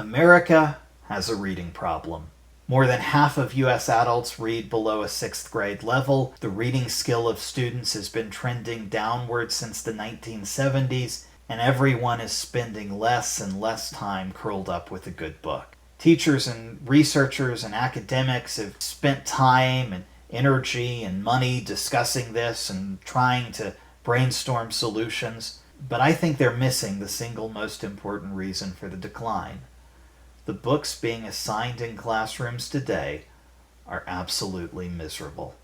America has a reading problem. More than half of U.S. adults read below a 6th grade level. The reading skill of students has been trending downward since the 1970s, and everyone is spending less and less time curled up with a good book. Teachers and researchers and academics have spent time and energy and money discussing this and trying to brainstorm solutions, but I think they're missing the single most important reason for the decline. The books being assigned in classrooms today are absolutely miserable.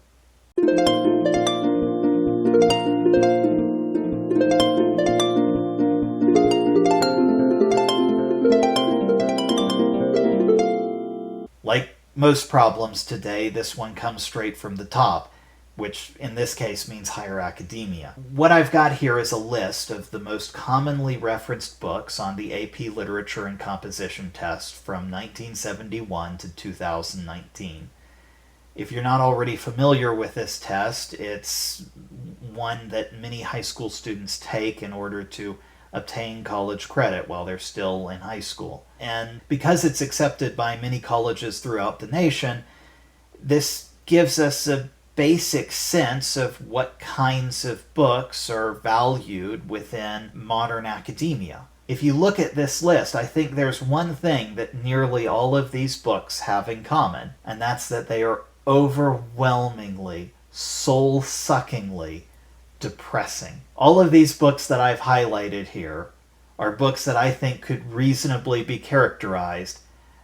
Like most problems today, this one comes straight from the top, which in this case means higher academia. What I've got here is a list of the most commonly referenced books on the AP Literature and Composition test from 1971 to 2019. If you're not already familiar with this test, it's one that many high school students take in order to obtain college credit while they're still in high school. And because it's accepted by many colleges throughout the nation, this gives us a basic sense of what kinds of books are valued within modern academia. If you look at this list, I think there's one thing that nearly all of these books have in common, and that's that they are overwhelmingly, soul-suckingly depressing. All of these books that I've highlighted here are books that I think could reasonably be characterized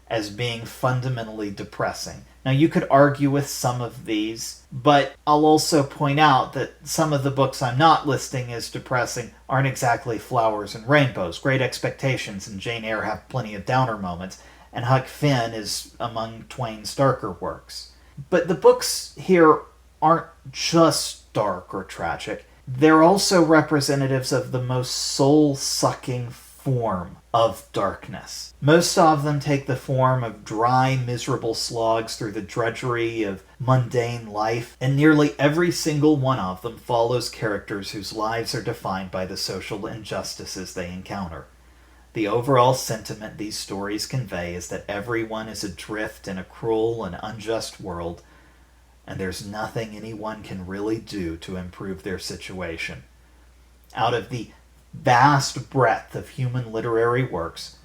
as being fundamentally depressing. Now, you could argue with some of these, but I'll also point out that some of the books I'm not listing as depressing aren't exactly flowers and rainbows. Great Expectations and Jane Eyre have plenty of downer moments, and Huck Finn is among Twain's darker works. But the books here aren't just dark or tragic. They're also representatives of the most soul-sucking form of darkness. Most of them take the form of dry, miserable slogs through the drudgery of mundane life, and nearly every single one of them follows characters whose lives are defined by the social injustices they encounter. The overall sentiment these stories convey is that everyone is adrift in a cruel and unjust world, and there's nothing anyone can really do to improve their situation. Out of the vast breadth of human literary works,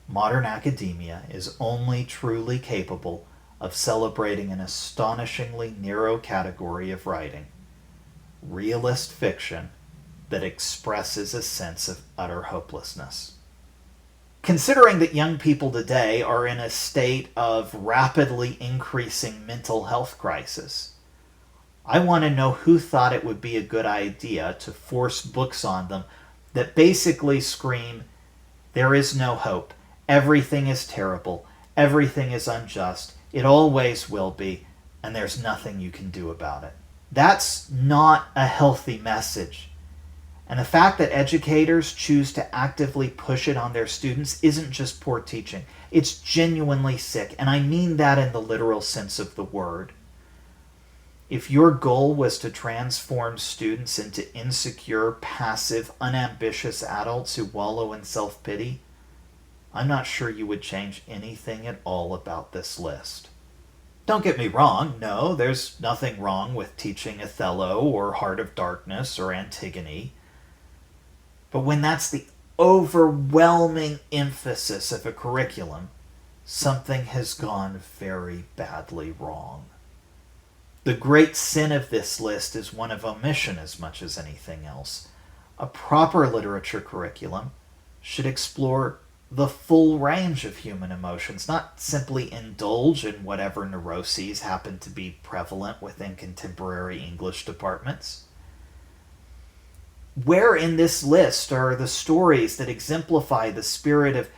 modern academia is only truly capable of celebrating an astonishingly narrow category of writing: realist fiction that expresses a sense of utter hopelessness. Considering that young people today are in a state of rapidly increasing mental health crisis, I want to know who thought it would be a good idea to force books on them that basically scream, there is no hope, everything is terrible, everything is unjust, it always will be, and there's nothing you can do about it. That's not a healthy message. And the fact that educators choose to actively push it on their students isn't just poor teaching. It's genuinely sick, and I mean that in the literal sense of the word. If your goal was to transform students into insecure, passive, unambitious adults who wallow in self-pity, I'm not sure you would change anything at all about this list. Don't get me wrong, no, there's nothing wrong with teaching Othello or Heart of Darkness or Antigone. But when that's the overwhelming emphasis of a curriculum, something has gone very badly wrong. The great sin of this list is one of omission as much as anything else. A proper literature curriculum should explore the full range of human emotions, not simply indulge in whatever neuroses happen to be prevalent within contemporary English departments. Where in this list are the stories that exemplify the spirit of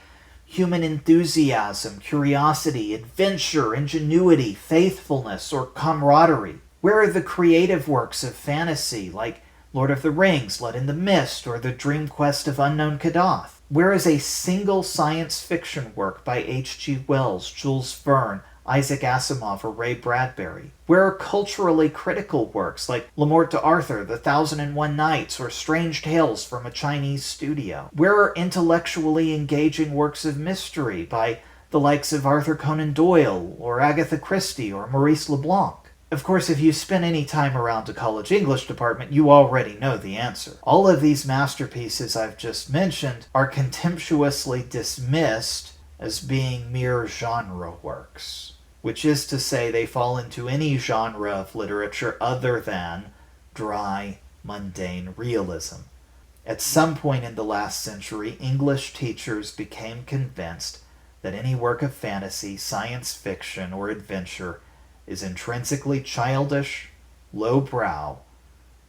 human enthusiasm, curiosity, adventure, ingenuity, faithfulness, or camaraderie? Where are the creative works of fantasy like Lord of the Rings, Let in the Mist, or The Dream Quest of Unknown Kadath? Where is a single science fiction work by H.G. Wells, Jules Verne, Isaac Asimov or Ray Bradbury? Where are culturally critical works like Le Morte d'Arthur, The 1001 Nights, or Strange Tales from a Chinese Studio? Where are intellectually engaging works of mystery by the likes of Arthur Conan Doyle or Agatha Christie or Maurice LeBlanc? Of course, if you spend any time around a college English department, you already know the answer. All of these masterpieces I've just mentioned are contemptuously dismissed as being mere genre works, which is to say they fall into any genre of literature other than dry, mundane realism. At some point in the last century, English teachers became convinced that any work of fantasy, science fiction, or adventure is intrinsically childish, lowbrow,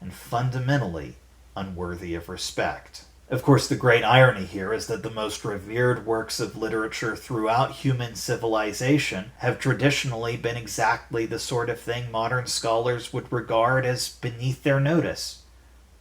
and fundamentally unworthy of respect. Of course, the great irony here is that the most revered works of literature throughout human civilization have traditionally been exactly the sort of thing modern scholars would regard as beneath their notice.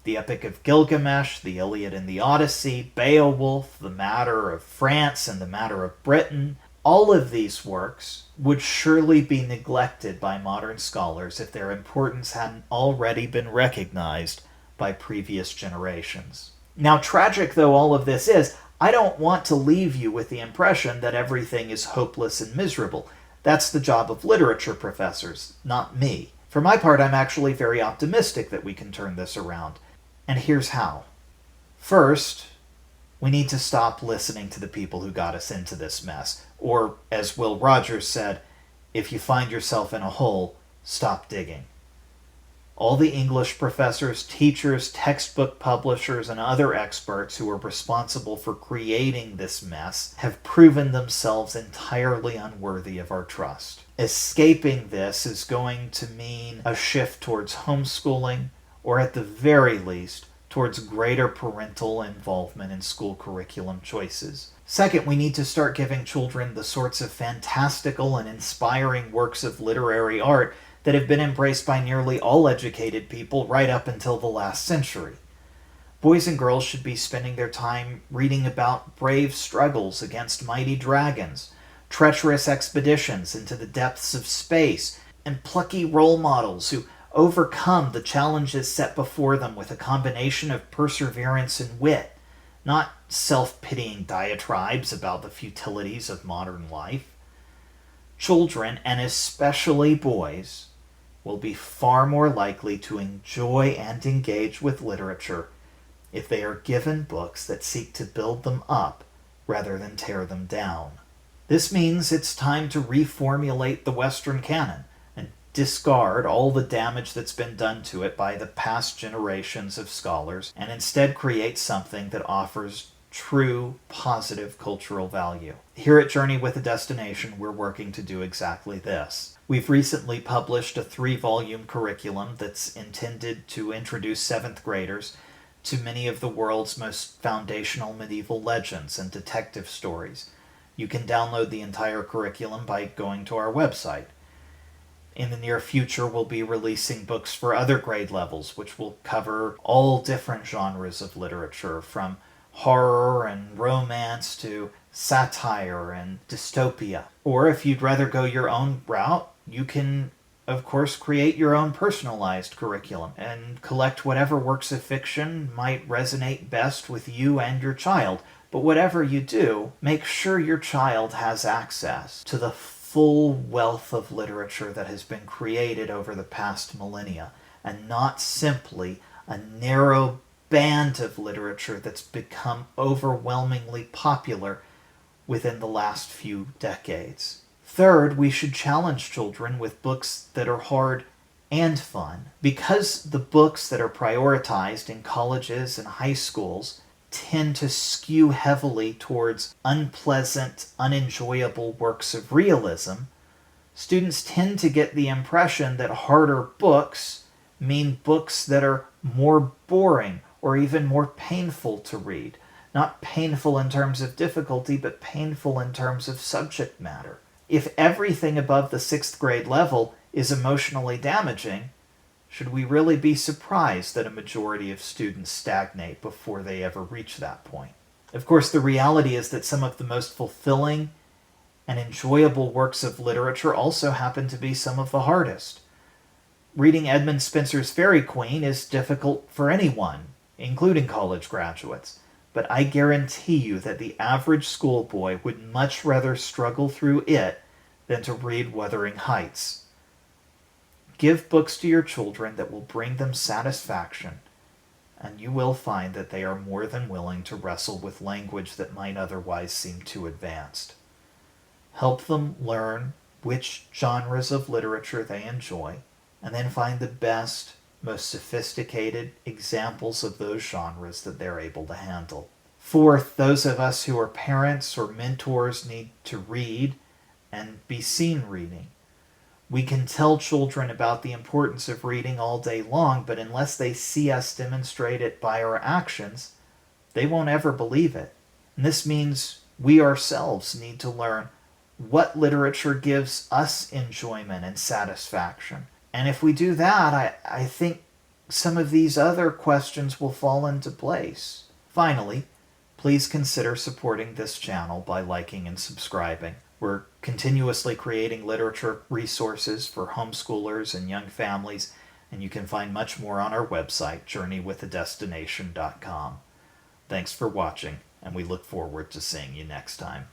The Epic of Gilgamesh, the Iliad and the Odyssey, Beowulf, the Matter of France and the Matter of Britain, all of these works would surely be neglected by modern scholars if their importance hadn't already been recognized by previous generations. Now, tragic though all of this is, I don't want to leave you with the impression that everything is hopeless and miserable. That's the job of literature professors, not me. For my part, I'm actually very optimistic that we can turn this around. And here's how. First, we need to stop listening to the people who got us into this mess. Or, as Will Rogers said, if you find yourself in a hole, stop digging. All the English professors, teachers, textbook publishers, and other experts who are responsible for creating this mess have proven themselves entirely unworthy of our trust. Escaping this is going to mean a shift towards homeschooling, or at the very least, towards greater parental involvement in school curriculum choices. Second, we need to start giving children the sorts of fantastical and inspiring works of literary art that have been embraced by nearly all educated people right up until the last century. Boys and girls should be spending their time reading about brave struggles against mighty dragons, treacherous expeditions into the depths of space, and plucky role models who overcome the challenges set before them with a combination of perseverance and wit, not self-pitying diatribes about the futilities of modern life. Children, and especially boys, will be far more likely to enjoy and engage with literature if they are given books that seek to build them up rather than tear them down. This means it's time to reformulate the Western canon and discard all the damage that's been done to it by the past generations of scholars and instead create something that offers true, positive cultural value. Here at Journey with a Destination, we're working to do exactly this. We've recently published a 3-volume curriculum that's intended to introduce 7th graders to many of the world's most foundational medieval legends and detective stories. You can download the entire curriculum by going to our website. In the near future, we'll be releasing books for other grade levels, which will cover all different genres of literature, from horror and romance to satire and dystopia. Or if you'd rather go your own route, you can, of course, create your own personalized curriculum and collect whatever works of fiction might resonate best with you and your child. But whatever you do, make sure your child has access to the full wealth of literature that has been created over the past millennia, and not simply a narrow band of literature that's become overwhelmingly popular within the last few decades. Third, we should challenge children with books that are hard and fun. Because the books that are prioritized in colleges and high schools tend to skew heavily towards unpleasant, unenjoyable works of realism, students tend to get the impression that harder books mean books that are more boring or even more painful to read. Not painful in terms of difficulty, but painful in terms of subject matter. If everything above the 6th grade level is emotionally damaging, should we really be surprised that a majority of students stagnate before they ever reach that point? Of course, the reality is that some of the most fulfilling And enjoyable works of literature also happen to be some of the hardest. Reading Edmund Spenser's Fairy Queen is difficult for anyone, including college graduates, but I guarantee you that the average schoolboy would much rather struggle through it than to read Wuthering Heights. Give books to your children that will bring them satisfaction, and you will find that they are more than willing to wrestle with language that might otherwise seem too advanced. Help them learn which genres of literature they enjoy, and then find the best, most sophisticated examples of those genres that they're able to handle. Fourth, those of us who are parents or mentors need to read and be seen reading. We can tell children about the importance of reading all day long, but unless they see us demonstrate it by our actions, they won't ever believe it. And this means we ourselves need to learn what literature gives us enjoyment and satisfaction. And if we do that, I think some of these other questions will fall into place. Finally, please consider supporting this channel by liking and subscribing. We're continuously creating literature resources for homeschoolers and young families, and you can find much more on our website, journeywithadestination.com. Thanks for watching, and we look forward to seeing you next time.